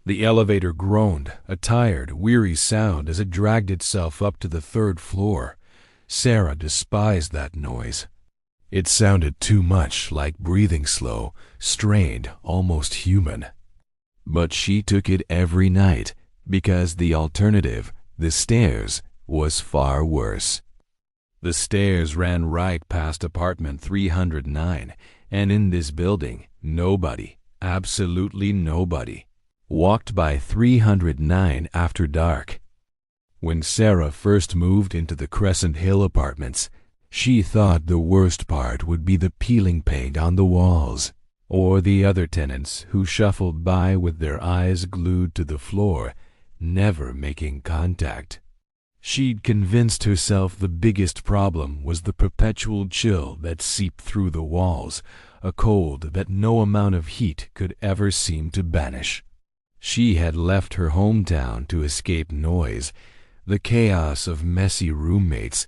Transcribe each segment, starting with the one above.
The elevator groaned, a tired, weary sound as it dragged itself up to the third floor. Sarah despised that noise. It sounded too much like breathing slow, strained, almost human. But she took it every night because the alternative, the stairs, was far worse. The stairs ran right past apartment 309, and in this building, nobody, absolutely nobody, walked by 309 after dark. When Sarah first moved into the Crescent Hill Apartments, she thought the worst part would be the peeling paint on the walls, or the other tenants who shuffled by with their eyes glued to the floor, never making contact. She'd convinced herself the biggest problem was the perpetual chill that seeped through the walls, a cold that no amount of heat could ever seem to banish. She had left her hometown to escape noise, the chaos of messy roommates,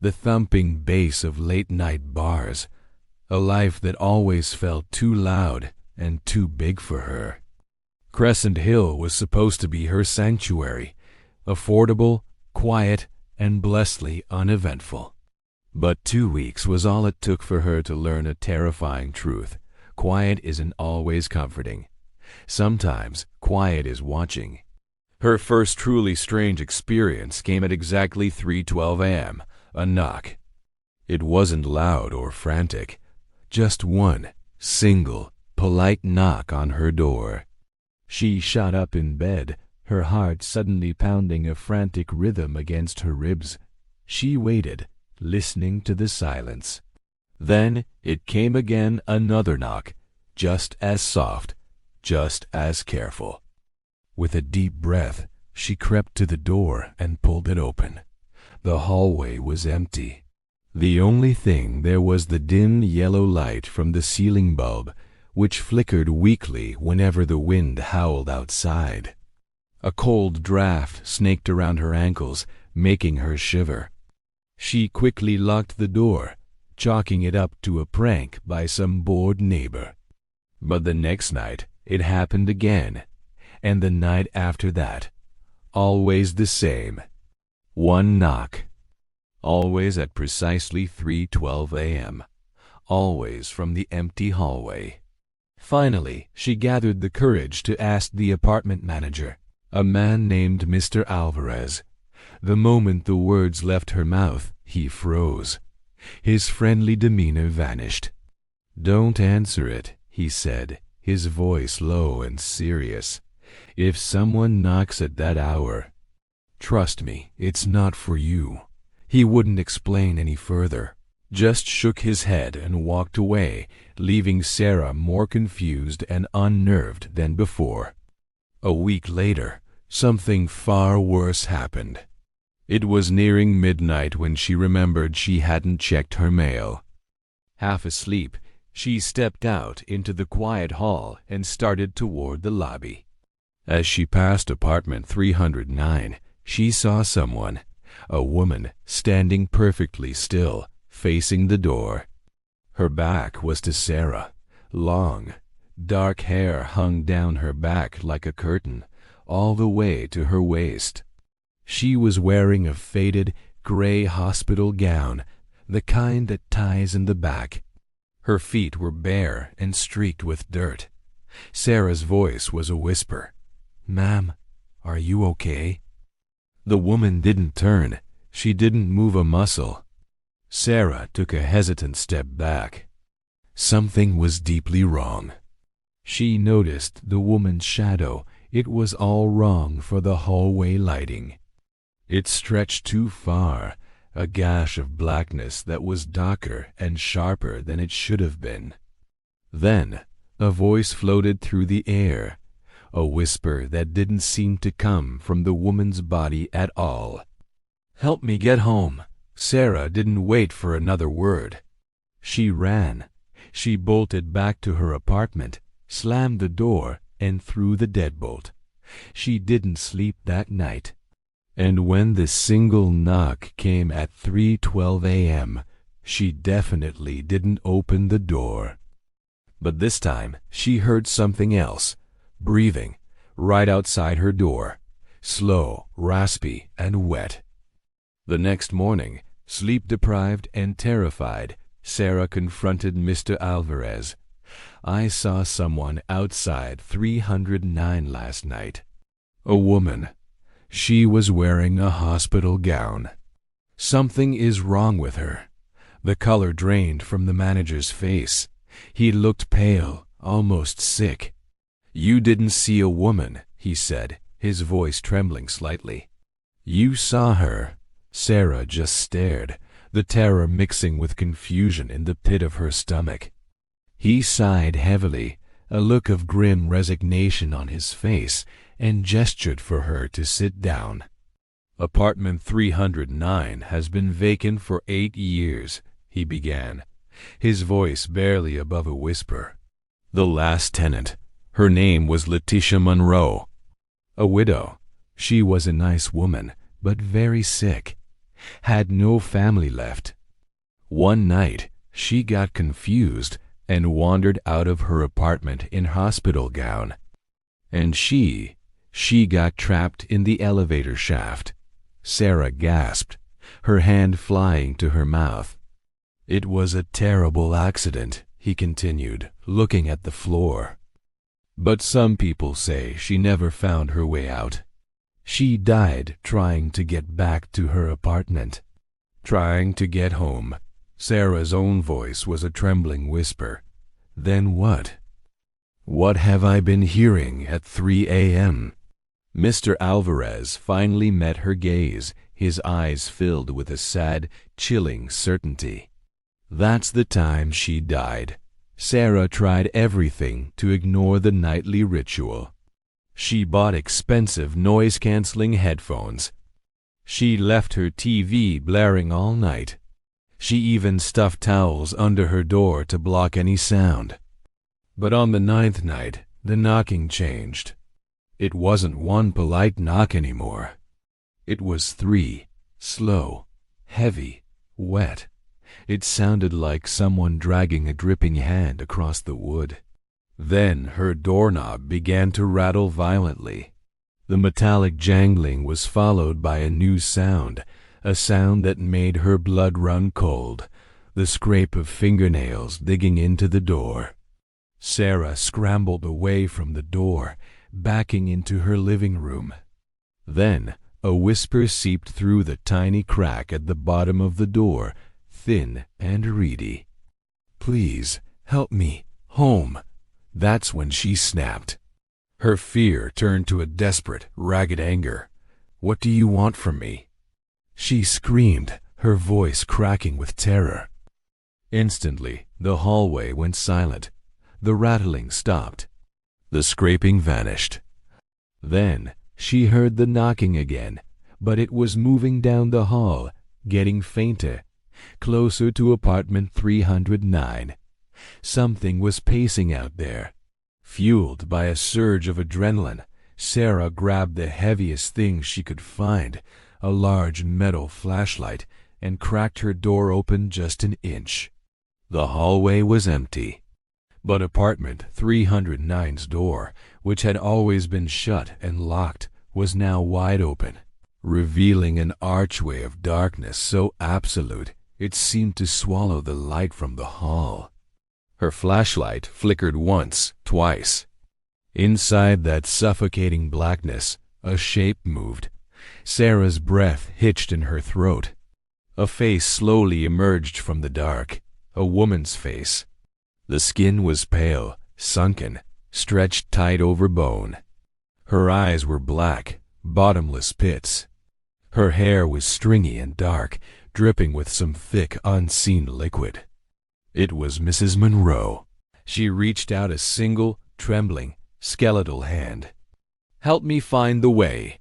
the thumping bass of late-night bars, a life that always felt too loud and too big for her. Crescent Hill was supposed to be her sanctuary, affordable, quiet, and blessedly uneventful. But 2 weeks was all it took for her to learn a terrifying truth. Quiet isn't always comforting. Sometimes quiet is watching. Her first truly strange experience came at exactly 3:12 a.m., a knock. It wasn't loud or frantic, just one single, polite knock on her door. She shot up in bed, her heart suddenly pounding a frantic rhythm against her ribs. She waited, listening to the silence. Then it came again, another knock, just as soft, just as careful. With a deep breath, she crept to the door and pulled it open. The hallway was empty. The only thing there was the dim yellow light from the ceiling bulb, which flickered weakly whenever the wind howled outside. A cold draft snaked around her ankles, making her shiver. She quickly locked the door, chalking it up to a prank by some bored neighbor. But the next night it happened again, and the night after that. Always the same. One knock. Always at precisely 3:12 a.m. Always from the empty hallway. Finally, she gathered the courage to ask the apartment manager, a man named Mr. Alvarez. The moment the words left her mouth, he froze. His friendly demeanor vanished. "Don't answer it," he said, his voice low and serious. "If someone knocks at that hour, trust me, it's not for you." He wouldn't explain any further, just shook his head and walked away, leaving Sarah more confused and unnerved than before. A week later, something far worse happened. It was nearing midnight when she remembered she hadn't checked her mail. Half asleep, she stepped out into the quiet hall and started toward the lobby. As she passed apartment 309, she saw someone, a woman, standing perfectly still, facing the door. Her back was to Sarah. Long, dark hair hung down her back like a curtain, all the way to her waist. She was wearing a faded, gray hospital gown, the kind that ties in the back. Her feet were bare and streaked with dirt. Sarah's voice was a whisper. "Ma'am, are you okay?" The woman didn't turn. She didn't move a muscle. Sarah took a hesitant step back. Something was deeply wrong. She noticed the woman's shadow. It was all wrong for the hallway lighting. It stretched too far, a gash of blackness that was darker and sharper than it should have been. Then a voice floated through the air, a whisper that didn't seem to come from the woman's body at all. "Help me get home." Sarah didn't wait for another word. She ran. She bolted back to her apartment, slammed the door, and threw the deadbolt. She didn't sleep that night. And when the single knock came at 3:12 a.m., she definitely didn't open the door. But this time she heard something else, breathing, right outside her door, slow, raspy, and wet. The next morning, sleep-deprived and terrified, Sarah confronted Mr. Alvarez. "I saw someone outside 309 last night. A woman. She was wearing a hospital gown. Something is wrong with her." The color drained from the manager's face. He looked pale, almost sick. "You didn't see a woman," he said, his voice trembling slightly. "You saw her." Sarah just stared, the terror mixing with confusion in the pit of her stomach. He sighed heavily, a look of grim resignation on his face, and gestured for her to sit down. "Apartment 309 has been vacant for 8 years, he began, his voice barely above a whisper. "The last tenant, her name was Letitia Monroe. A widow. She was a nice woman, but very sick. Had no family left. One night, she got confused and wandered out of her apartment in hospital gown. And she got trapped in the elevator shaft." Sarah gasped, her hand flying to her mouth. "It was a terrible accident," he continued, looking at the floor. "But some people say she never found her way out. She died trying to get back to her apartment. Trying to get home." Sarah's own voice was a trembling whisper. "Then what? What have I been hearing at 3 a.m.? Mr. Alvarez finally met her gaze, his eyes filled with a sad, chilling certainty. "That's the time she died. Sarah tried everything to ignore the nightly ritual. She bought expensive noise-canceling headphones. She left her TV blaring all night. She even stuffed towels under her door to block any sound. But on the 9th night, the knocking changed. It wasn't one polite knock anymore. It was 3, slow, heavy, wet. It sounded like someone dragging a dripping hand across the wood. Then her doorknob began to rattle violently. The metallic jangling was followed by a new sound, a sound that made her blood run cold, the scrape of fingernails digging into the door. Sarah scrambled away from the door, backing into her living room. Then a whisper seeped through the tiny crack at the bottom of the door, thin and reedy. "Please, help me, home." That's when she snapped. Her fear turned to a desperate, ragged anger. "What do you want from me?" she screamed, her voice cracking with terror. Instantly, the hallway went silent. The rattling stopped. The scraping vanished. Then she heard the knocking again, but it was moving down the hall, getting fainter, closer to apartment 309. Something was pacing out there. Fueled by a surge of adrenaline, Sarah grabbed the heaviest thing she could find, a large metal flashlight, and cracked her door open just an inch. The hallway was empty. But apartment 309's door, which had always been shut and locked, was now wide open, revealing an archway of darkness so absolute it seemed to swallow the light from the hall. Her flashlight flickered once, twice. Inside that suffocating blackness, a shape moved. Sarah's breath hitched in her throat. A face slowly emerged from the dark, a woman's face. The skin was pale, sunken, stretched tight over bone. Her eyes were black, bottomless pits. Her hair was stringy and dark, dripping with some thick, unseen liquid. It was Mrs. Monroe. She reached out a single, trembling, skeletal hand. "Help me find the way."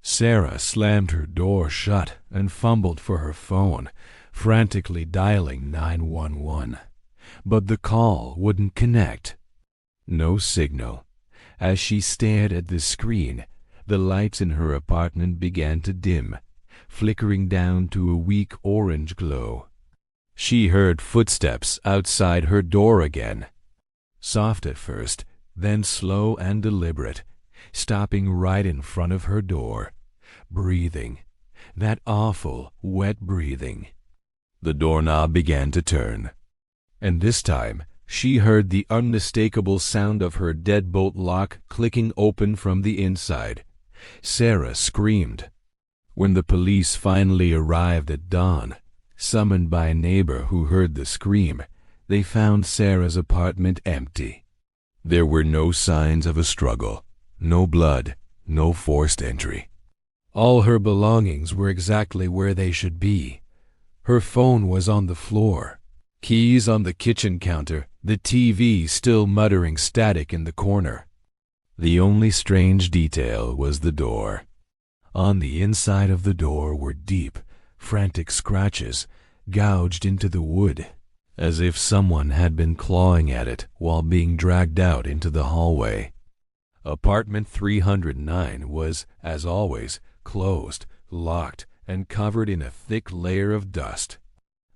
Sarah slammed her door shut and fumbled for her phone, frantically dialing 911. But the call wouldn't connect. No signal. As she stared at the screen, the lights in her apartment began to dim, flickering down to a weak orange glow. She heard footsteps outside her door again. Soft at first, then slow and deliberate, stopping right in front of her door, breathing, that awful, wet breathing. The doorknob began to turn, and this time she heard the unmistakable sound of her deadbolt lock clicking open from the inside. Sarah screamed. When the police finally arrived at dawn, summoned by a neighbor who heard the scream, they found Sarah's apartment empty. There were no signs of a struggle, no blood, no forced entry. All her belongings were exactly where they should be. Her phone was on the floor, keys on the kitchen counter, the TV still muttering static in the corner. The only strange detail was the door. On the inside of the door were deep, frantic scratches, gouged into the wood, as if someone had been clawing at it while being dragged out into the hallway. Apartment 309 was, as always, closed, locked, and covered in a thick layer of dust.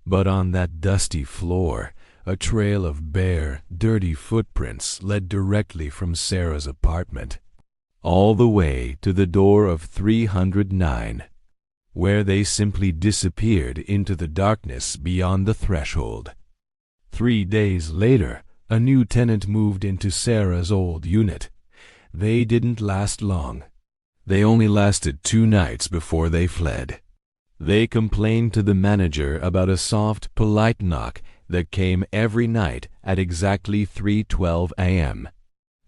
But on that dusty floor, a trail of bare, dirty footprints led directly from Sarah's apartment, all the way to the door of 309, where they simply disappeared into the darkness beyond the threshold. 3 days later, a new tenant moved into Sarah's old unit. They didn't last long. They only lasted 2 nights before they fled. They complained to the manager about a soft, polite knock that came every night at exactly 3:12 a.m.,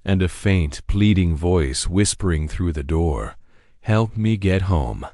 and a faint, pleading voice whispering through the door, "Help me get home."